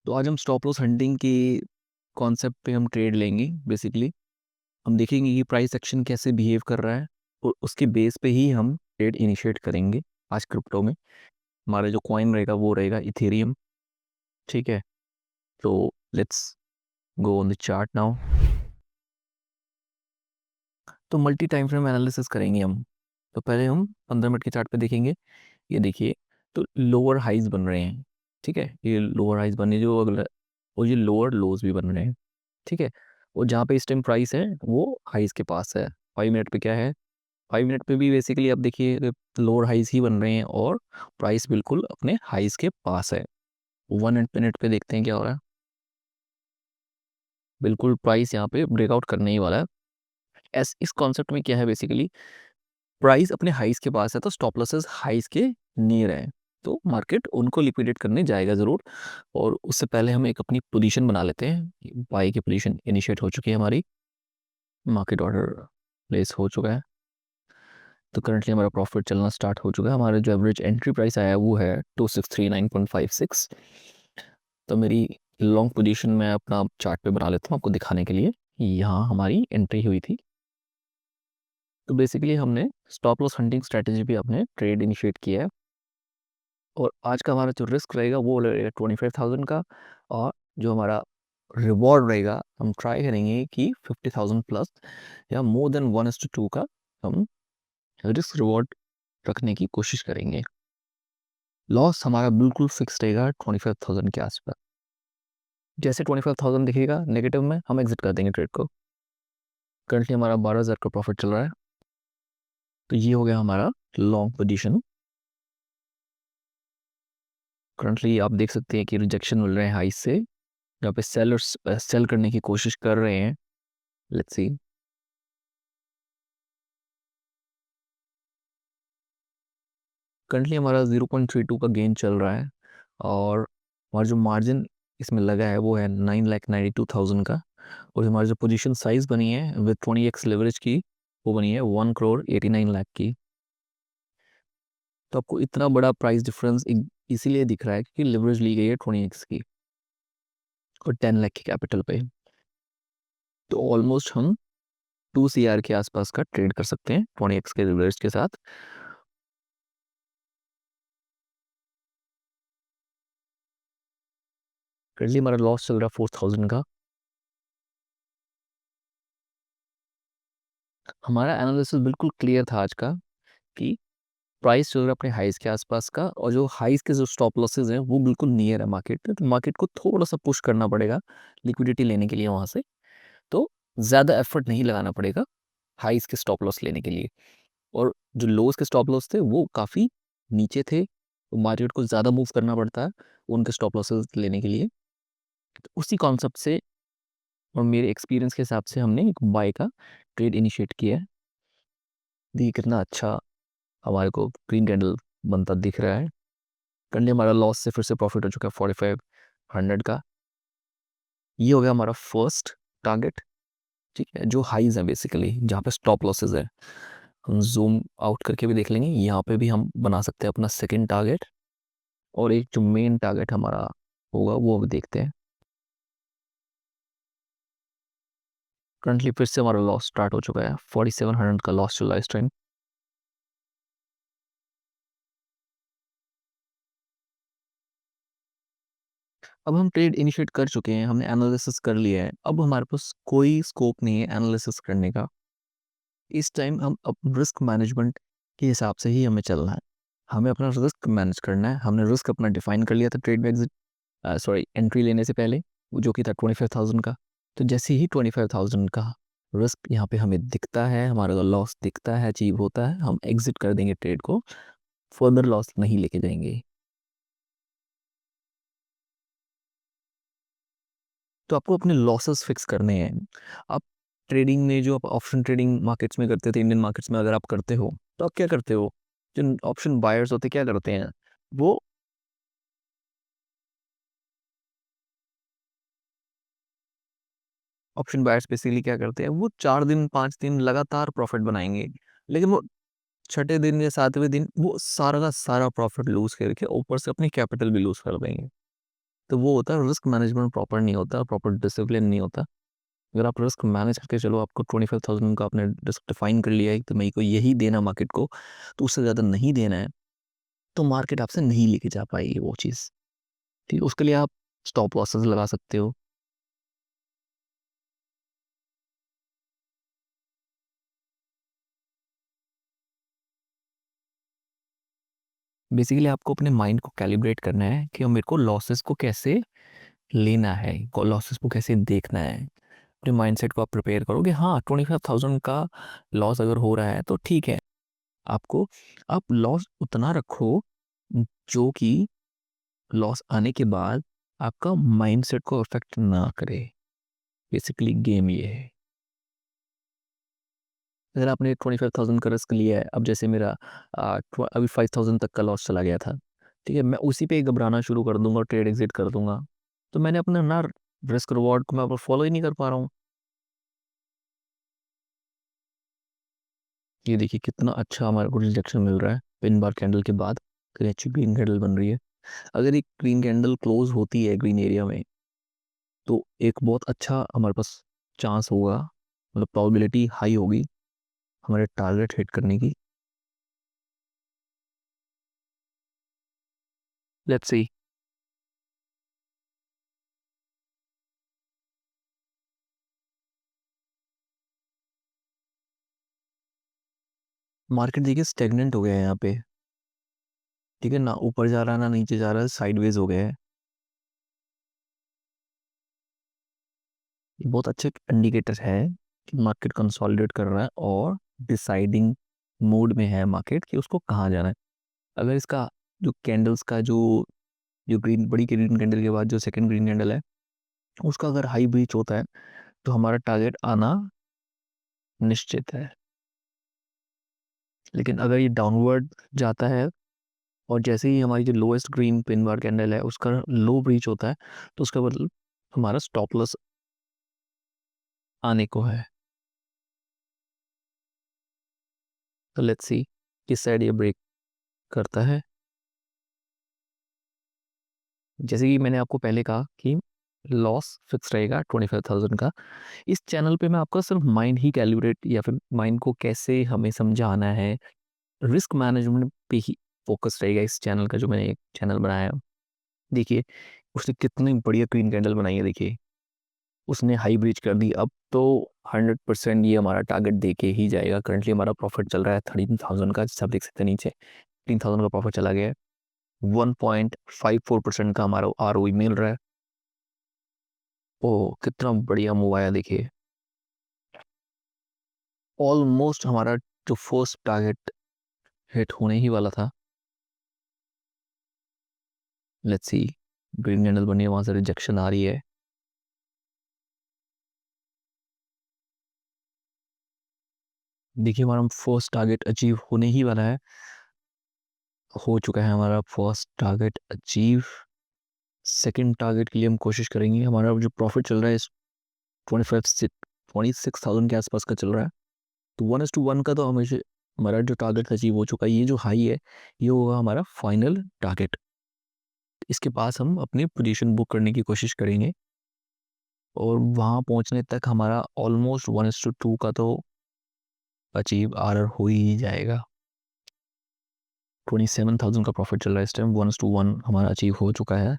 तो आज हम स्टॉप लॉस हंटिंग के कॉन्सेप्ट पे हम ट्रेड लेंगे। बेसिकली हम देखेंगे कि प्राइस एक्शन कैसे बिहेव कर रहा है और उसके बेस पे ही हम ट्रेड इनिशिएट करेंगे। आज क्रिप्टो में हमारा जो कॉइन रहेगा वो रहेगा इथेरियम। ठीक है, तो let's go on the chart now. तो मल्टी टाइम फ्रेम एनालिसिस करेंगे हम। तो पहले हम 15 मिनट के चार्ट पे देखेंगे। ये देखिए, तो लोअर हाइज बन रहे हैं। ठीक है, ये लोअर हाइज बने जो अगला, और ये लोअर लोज भी बन रहे हैं। ठीक है, और जहाँ पे इस टाइम प्राइस है वो हाइज के पास है। 5 मिनट पे क्या है, 5 मिनट पे भी बेसिकली अब देखिए लोअर हाइज ही बन रहे हैं और प्राइस बिल्कुल अपने हाइज के पास है। 1 मिनट पे देखते हैं क्या हो रहा है। बिल्कुल प्राइस यहाँ पे ब्रेकआउट करने ही वाला है। इस कॉन्सेप्ट में क्या है, बेसिकली प्राइस अपने हाइज के पास है तो स्टॉप लॉसेस हाइज के नियर है, तो मार्केट उनको लिक्विडेट करने जाएगा ज़रूर। और उससे पहले हम एक अपनी पोजीशन बना लेते हैं। बाई की पोजीशन इनिशिएट हो चुकी है हमारी, मार्केट ऑर्डर प्लेस हो चुका है। तो करंटली हमारा प्रॉफिट चलना स्टार्ट हो चुका है। हमारा जो एवरेज एंट्री प्राइस आया है वो है 2639.56। तो मेरी लॉन्ग पोजीशन मैं अपना चार्ट पे बना लेता हूँ आपको दिखाने के लिए। यहाँ हमारी एंट्री हुई थी। तो बेसिकली हमने स्टॉप लॉस हंटिंग स्ट्रेटेजी पे अपने ट्रेड इनिशिएट किया है। और आज का हमारा जो रिस्क रहेगा वो रहेगा 25,000 का। और जो हमारा रिवॉर्ड रहेगा, हम ट्राई करेंगे कि 50,000 प्लस या मोर देन 1:2 का हम रिस्क रिवॉर्ड रखने की कोशिश करेंगे। लॉस हमारा बिल्कुल फिक्स रहेगा 25,000 के आसपास। जैसे 25,000 दिखेगा नेगेटिव में हम एग्जिट कर देंगे ट्रेड को। करंटली हमारा 12,000 का प्रॉफिट चल रहा है। तो ये हो गया हमारा लॉन्ग पोजीशन। करंटली आप देख सकते हैं कि रिजेक्शन मिल रहे हैं हाई से, जहाँ पे सेलर्स सेल करने की कोशिश कर रहे हैं। Let's see. करंटली हमारा 0.32 का गेन चल रहा है। और हमारा जो मार्जिन इसमें लगा है वो है 9,92,000 का। और हमारी जो पोजीशन साइज बनी है विद 20x लेवरेज की, वो बनी है 1,89,00,000 की। तो आपको इतना बड़ा प्राइस डिफरेंस इसीलिए दिख रहा है क्योंकि लेवरेज ली गई है 20x की और 10 लाख की कैपिटल पे। तो ऑलमोस्ट हम 2 CR के आसपास का ट्रेड कर सकते हैं 20x के लेवरेज के साथ। करंटली हमारा लॉस चल रहा है 4,000 का। हमारा एनालिसिस बिल्कुल क्लियर था आज का कि प्राइस चल रहा है अपने हाइज के आसपास का, और जो हाइज के जो स्टॉप लॉसेज हैं वो बिल्कुल नियर है मार्केट पे। तो मार्केट को थोड़ा सा पुश करना पड़ेगा लिक्विडिटी लेने के लिए वहाँ से। तो ज़्यादा एफर्ट नहीं लगाना पड़ेगा हाइज के स्टॉप लॉस लेने के लिए। और जो लोज के स्टॉप लॉस थे वो काफ़ी नीचे थे, तो मार्केट को ज़्यादा मूव करना पड़ता है उनके स्टॉप लॉसेज लेने के लिए। तो उसी कॉन्सेप्ट से और मेरे एक्सपीरियंस के हिसाब से हमने एक बाय का ट्रेड इनिशिएट किया है। देखिए कितना अच्छा हमारे को ग्रीन कैंडल बनता दिख रहा है। करंटली हमारा लॉस से फिर से प्रॉफिट हो चुका है 4,500 का। ये हो गया हमारा फर्स्ट टारगेट। ठीक है, जो हाइज है बेसिकली जहाँ पे स्टॉप लॉसेज है, हम जूम आउट करके भी देख लेंगे। यहाँ पे भी हम बना सकते हैं अपना सेकेंड टारगेट। और एक जो मेन टारगेट हमारा होगा वो अब देखते हैं। करंटली फिर से हमारा लॉस स्टार्ट हो चुका है, 4,700 का लॉस चल रहा है इस टाइम। अब हम ट्रेड इनिशिएट कर चुके हैं, हमने एनालिसिस कर लिया है। अब हमारे पास कोई स्कोप नहीं है एनालिसिस करने का। इस टाइम हम अब रिस्क मैनेजमेंट के हिसाब से ही हमें चलना है। हमें अपना रिस्क मैनेज करना है। हमने रिस्क अपना डिफाइन कर लिया था ट्रेड में एग्जिट, सॉरी एंट्री लेने से पहले, जो कि था 25,000 का। तो जैसे ही 25,000 का रिस्क यहाँ पे हमें दिखता है, हमारा लॉस दिखता है, अचीव होता है, हम एग्जिट कर देंगे ट्रेड को। फर्दर लॉस नहीं लेके जाएंगे। तो आपको अपने लॉसेस फिक्स करने हैं। आप ट्रेडिंग में जो आप ऑप्शन ट्रेडिंग मार्केट्स में करते थे, इंडियन मार्केट्स में अगर आप करते हो तो आप क्या करते हो, जो ऑप्शन बायर्स होते क्या करते हैं, वो ऑप्शन बायर्स बेसिकली क्या करते हैं, वो 4 दिन 5 दिन लगातार प्रॉफिट बनाएंगे। लेकिन वो छठे दिन या सातवें दिन वो सारा का सारा प्रॉफिट लूज करके ऊपर से अपनी कैपिटल भी लूज कर देंगे। तो वो होता है रिस्क मैनेजमेंट प्रॉपर नहीं होता, प्रॉपर डिसिप्लिन नहीं होता। अगर आप रिस्क मैनेज करके चलो, आपको 25,000 का आपने रिस्क डिफाइन कर लिया है तो मेरे को यही देना मार्केट को, तो उससे ज़्यादा नहीं देना है, तो मार्केट आपसे नहीं लेके जा पाएगी वो चीज़। ठीक है, उसके लिए आप स्टॉप लॉसेस लगा सकते हो। बेसिकली आपको अपने माइंड को कैलिब्रेट करना है कि मेरे को लॉसेस को कैसे लेना है, लॉसेस को कैसे देखना है। अपने माइंडसेट को आप प्रिपेयर करोगे, हाँ 25,000 का लॉस अगर हो रहा है तो ठीक है, आपको आप लॉस उतना रखो जो कि लॉस आने के बाद आपका माइंडसेट को अफेक्ट ना करे। बेसिकली गेम ये है। अगर आपने 25,000 का रिस्क लिया है, अब जैसे मेरा अभी 5,000 तक का लॉस चला गया था, ठीक है, मैं उसी पे घबराना शुरू कर दूंगा, ट्रेड एग्जिट कर दूंगा, तो मैंने अपना ना रिस्क रिवॉर्ड को मैं फॉलो ही नहीं कर पा रहा हूँ। ये देखिए कितना अच्छा हमारे को रिजेक्शन मिल रहा है पिन बार कैंडल के बाद, फिर अच्छी ग्रीन कैंडल बन रही है। अगर एक ग्रीन कैंडल क्लोज होती है ग्रीन एरिया में, तो एक बहुत अच्छा हमारे पास चांस होगा, मतलब प्रोबेबिलिटी हाई होगी हमारे टारगेट हिट करने की। Let's see. मार्केट देखिए स्टेगनेंट हो गया है यहाँ पे, ठीक है ना, ऊपर जा रहा है ना नीचे जा रहा है, साइडवेज हो गया है। ये बहुत अच्छे इंडिकेटर है कि मार्केट कंसोलिडेट कर रहा है और डिसाइडिंग मोड में है मार्केट कि उसको कहाँ जाना है। अगर इसका जो कैंडल्स का जो जो ग्रीन बड़ी ग्रीन कैंडल के बाद जो सेकंड ग्रीन कैंडल है, उसका अगर हाई ब्रीच होता है तो हमारा टारगेट आना निश्चित है। लेकिन अगर ये डाउनवर्ड जाता है और जैसे ही हमारी जो lowest green pin bar candle है उसका लो ब्रीच होता है, तो उसका मतलब हमारा स्टॉप लॉस आने को है। तो लेट्स सी किस साइड ये ब्रेक करता है। जैसे कि मैंने आपको पहले कहा कि लॉस फिक्स रहेगा 25,000 का। इस चैनल पे मैं आपका सिर्फ माइंड ही कैलिब्रेट या फिर माइंड को कैसे हमें समझाना है, रिस्क मैनेजमेंट पे ही फोकस रहेगा इस चैनल का, जो मैंने एक चैनल बनाया है। देखिए उसने कितनी बढ़िया ग्रीन कैंडल बनाई है, देखिए उसने हाई ब्रीच कर दी। अब तो 100% ये हमारा टारगेट दे के ही जाएगा। करंटली हमारा प्रॉफिट चल रहा है 13,000 का, जैसे आप देख सकते हैं नीचे 13,000 का प्रॉफिट चला गया है। 1.54% का हमारा आरओई मिल रहा है। ओ कितना बढ़िया मूव आया देखिए। ऑलमोस्ट हमारा जो फर्स्ट टारगेट हिट होने ही वाला था। लेट्स सी, ग्रीन कैंडल बनी है, वहां से रिजेक्शन आ रही है। देखिए हमारा फर्स्ट टारगेट अचीव होने ही वाला है, हो चुका है हमारा first target achieve. Second target के लिए हम कोशिश करेंगे। हमारा जो प्रॉफिट चल रहा है इस 25 से 26,000 के आसपास का चल रहा है, तो 1:1 का तो हमेशा हमारा जो टारगेट अचीव हो चुका है। ये जो हाई है ये होगा हमारा फाइनल टारगेट। इसके पास हम अपनी पोजीशन बुक करने की कोशिश करेंगे और वहाँ पहुँचने तक हमारा ऑलमोस्ट 1:2 का तो अचीव आर हो ही जाएगा। 27,000 का प्रॉफिट चल रहा है इस टाइम, 1:1 हमारा अचीव हो चुका है।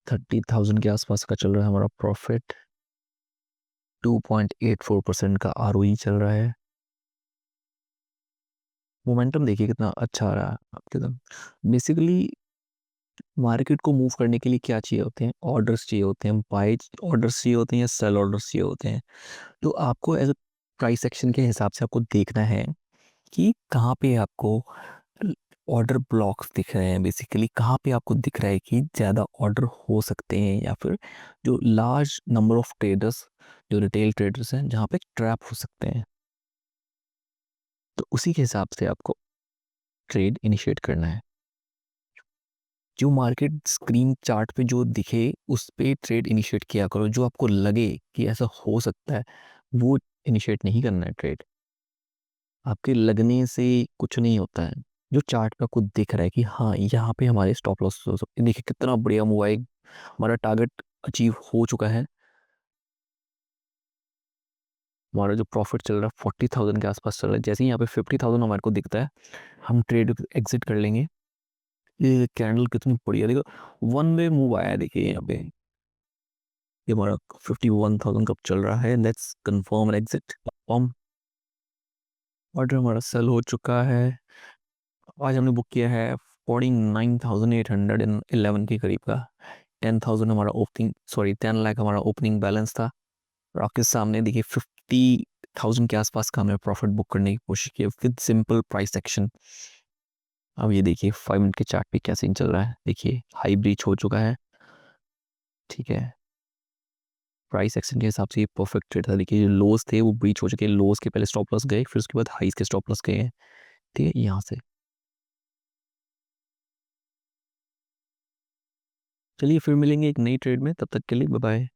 30,000 के आसपास का चल रहा है हमारा प्रॉफिट। 2.84% का आरओई चल रहा है। मोमेंटम देखिए कितना अच्छा आ रहा है आपके साथ। बेसिकली मार्केट को मूव करने के लिए क्या चाहिए होते हैं, ऑर्डर्स चाहिए होते हैं, बाय ऑर्डर्स चाहिए होते हैं या सेल ऑर्डर्स चाहिए होते हैं। तो आपको एज अ प्राइस एक्शन के हिसाब से आपको देखना है कि कहाँ पे आपको ऑर्डर ब्लॉक्स दिख रहे हैं। बेसिकली कहाँ पे आपको दिख रहा है कि ज़्यादा ऑर्डर हो सकते हैं, या फिर जो लार्ज नंबर ऑफ ट्रेडर्स, जो रिटेल ट्रेडर्स हैं, जहाँ पे ट्रैप हो सकते हैं। तो उसी के हिसाब से आपको ट्रेड इनिशिएट करना है। जो मार्केट स्क्रीन चार्ट पे जो दिखे उस पे ट्रेड इनिशिएट किया करो। जो आपको लगे कि ऐसा हो सकता है वो इनिशिएट नहीं करना है ट्रेड। आपके लगने से कुछ नहीं होता है। जो चार्ट पे आपको दिख रहा है कि हाँ, यहाँ पे हमारे स्टॉप लॉस हो सकते हैं। देखिए कितना बढ़िया मूव है, हमारा टारगेट अचीव हो चुका है। हमारा जो प्रॉफिट चल रहा है 40,000 के आसपास चल रहा है। जैसे ही यहाँ पे 50,000 हमारे को दिखता है, हम ट्रेड एग्जिट कर लेंगे। ये कैंडल कितनी बढ़िया, देखो वन वे मूव आया है। देखिए यहाँ पे ये हमारा 51,000 कब चल रहा है। Let's confirm exit confirm. Order हमारा सेल हो चुका है। आज हमने बुक किया है 49,811 के करीब का। 10,000 हमारा ओपनिंग, सॉरी 10 लाख हमारा ओपनिंग बैलेंस था। और आपके सामने देखिए 50,000 के आसपास का हमने प्रॉफिट बुक करने की कोशिश की विद सिंपल प्राइस एक्शन। अब ये देखिए 5 मिनट के चार्ट पे क्या सीन चल रहा है। देखिए हाई ब्रीच हो चुका है, ठीक है। प्राइस एक्शन के हिसाब से ये परफेक्ट ट्रेड था। देखिए जो लोज थे वो ब्रीच हो चुके हैं। लोज के पहले स्टॉप लॉस गए, फिर उसके बाद हाईज के स्टॉप लॉस गए हैं, ठीक है। यहाँ से चलिए फिर मिलेंगे एक नई ट्रेड में, तब तक के लिए बाय बाय।